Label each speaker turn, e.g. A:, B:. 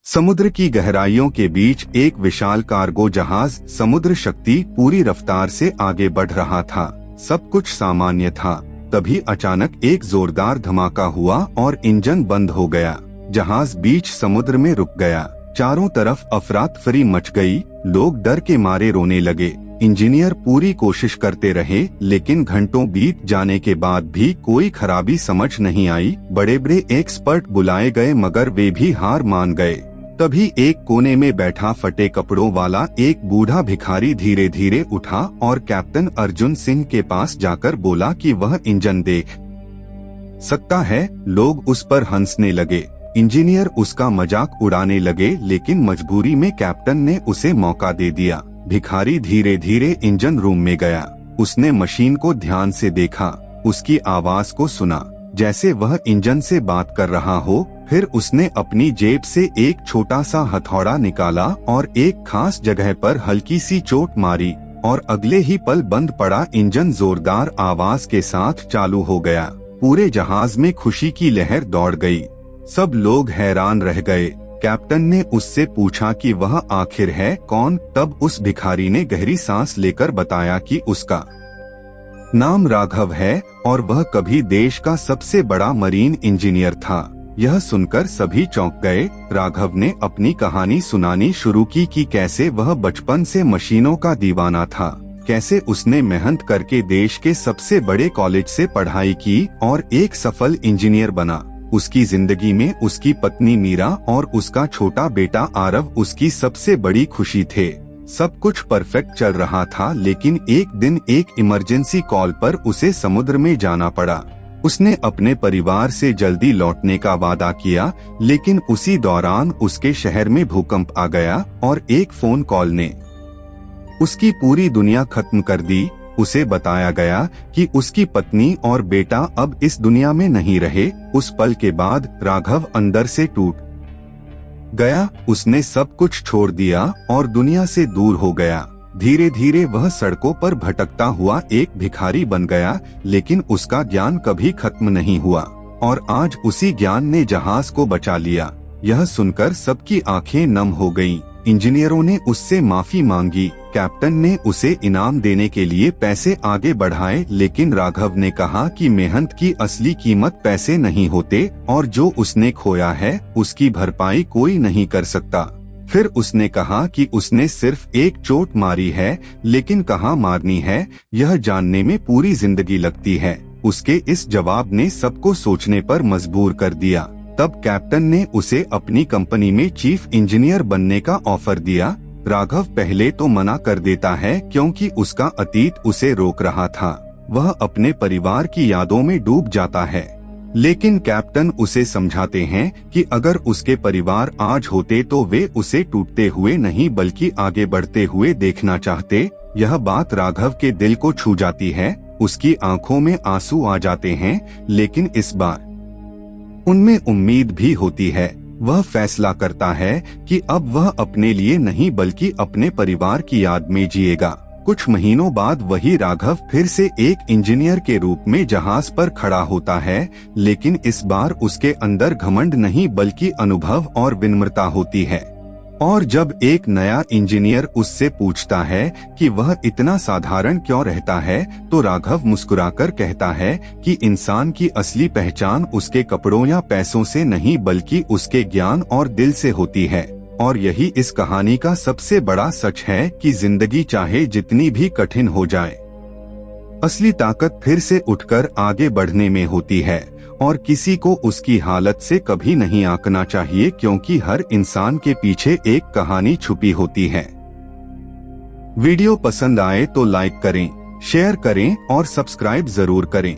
A: समुद्र की गहराइयों के बीच एक विशाल कार्गो जहाज समुद्र शक्ति पूरी रफ्तार से आगे बढ़ रहा था। सब कुछ सामान्य था। तभी अचानक एक जोरदार धमाका हुआ और इंजन बंद हो गया। जहाज बीच समुद्र में रुक गया। चारों तरफ अफरा तफरी मच गई। लोग डर के मारे रोने लगे। इंजीनियर पूरी कोशिश करते रहे, लेकिन घंटों बीत जाने के बाद भी कोई खराबी समझ नहीं आई। बड़े बड़े एक्सपर्ट बुलाए गए, मगर वे भी हार मान गए। तभी एक कोने में बैठा फटे कपड़ों वाला एक बूढ़ा भिखारी धीरे धीरे उठा और कैप्टन अर्जुन सिंह के पास जाकर बोला कि वह इंजन देख सकता है। लोग उस पर हंसने लगे। इंजीनियर उसका मजाक उड़ाने लगे, लेकिन मजबूरी में कैप्टन ने उसे मौका दे दिया। भिखारी धीरे धीरे इंजन रूम में गया। उसने मशीन को ध्यान से देखा, उसकी आवाज को सुना जैसे वह इंजन से बात कर रहा हो। फिर उसने अपनी जेब से एक छोटा सा हथौड़ा निकाला और एक खास जगह पर हल्की सी चोट मारी, और अगले ही पल बंद पड़ा इंजन जोरदार आवाज के साथ चालू हो गया। पूरे जहाज में खुशी की लहर दौड़ गई। सब लोग हैरान रह गए। कैप्टन ने उससे पूछा कि वह आखिर है कौन। तब उस भिखारी ने गहरी सांस लेकर बताया कि उसका नाम राघव है और वह कभी देश का सबसे बड़ा मरीन इंजीनियर था। यह सुनकर सभी चौंक गए। राघव ने अपनी कहानी सुनानी शुरू की कि कैसे वह बचपन से मशीनों का दीवाना था, कैसे उसने मेहनत करके देश के सबसे बड़े कॉलेज से पढ़ाई की और एक सफल इंजीनियर बना। उसकी जिंदगी में उसकी पत्नी मीरा और उसका छोटा बेटा आरव उसकी सबसे बड़ी खुशी थे। सब कुछ परफेक्ट चल रहा था, लेकिन एक दिन एक इमरजेंसी कॉल पर उसे समुद्र में जाना पड़ा। उसने अपने परिवार से जल्दी लौटने का वादा किया, लेकिन उसी दौरान उसके शहर में भूकंप आ गया और एक फोन कॉल ने उसकी पूरी दुनिया खत्म कर दी। उसे बताया गया कि उसकी पत्नी और बेटा अब इस दुनिया में नहीं रहे। उस पल के बाद राघव अंदर से टूट गया। उसने सब कुछ छोड़ दिया और दुनिया से दूर हो गया। धीरे धीरे वह सड़कों पर भटकता हुआ एक भिखारी बन गया, लेकिन उसका ज्ञान कभी खत्म नहीं हुआ और आज उसी ज्ञान ने जहाज को बचा लिया। यह सुनकर सबकी आंखें नम हो गईं। इंजीनियरों ने उससे माफी मांगी। कैप्टन ने उसे इनाम देने के लिए पैसे आगे बढ़ाए, लेकिन राघव ने कहा कि मेहनत की असली कीमत पैसे नहीं होते और जो उसने खोया है उसकी भरपाई कोई नहीं कर सकता। फिर उसने कहा कि उसने सिर्फ एक चोट मारी है, लेकिन कहाँ मारनी है यह जानने में पूरी जिंदगी लगती है। उसके इस जवाब ने सबको सोचने पर मजबूर कर दिया। तब कैप्टन ने उसे अपनी कंपनी में चीफ इंजीनियर बनने का ऑफर दिया। राघव पहले तो मना कर देता है, क्योंकि उसका अतीत उसे रोक रहा था। वह अपने परिवार की यादों में डूब जाता है, लेकिन कैप्टन उसे समझाते हैं कि अगर उसके परिवार आज होते तो वे उसे टूटते हुए नहीं बल्कि आगे बढ़ते हुए देखना चाहते। यह बात राघव के दिल को छू जाती है। उसकी आंखों में आंसू आ जाते हैं, लेकिन इस बार उनमें उम्मीद भी होती है। वह फैसला करता है कि अब वह अपने लिए नहीं बल्कि अपने परिवार की याद में जिएगा। कुछ महीनों बाद वही राघव फिर से एक इंजीनियर के रूप में जहाज पर खड़ा होता है, लेकिन इस बार उसके अंदर घमंड नहीं बल्कि अनुभव और विनम्रता होती है। और जब एक नया इंजीनियर उससे पूछता है कि वह इतना साधारण क्यों रहता है, तो राघव मुस्कुराकर कहता है कि इंसान की असली पहचान उसके कपड़ों या पैसों से नहीं बल्कि उसके ज्ञान और दिल से होती है। और यही इस कहानी का सबसे बड़ा सच है कि जिंदगी चाहे जितनी भी कठिन हो जाए, असली ताकत फिर से उठकर आगे बढ़ने में होती है। और किसी को उसकी हालत से कभी नहीं आंकना चाहिए, क्योंकि हर इंसान के पीछे एक कहानी छुपी होती है। वीडियो पसंद आए तो लाइक करें, शेयर करें और सब्सक्राइब जरूर करें।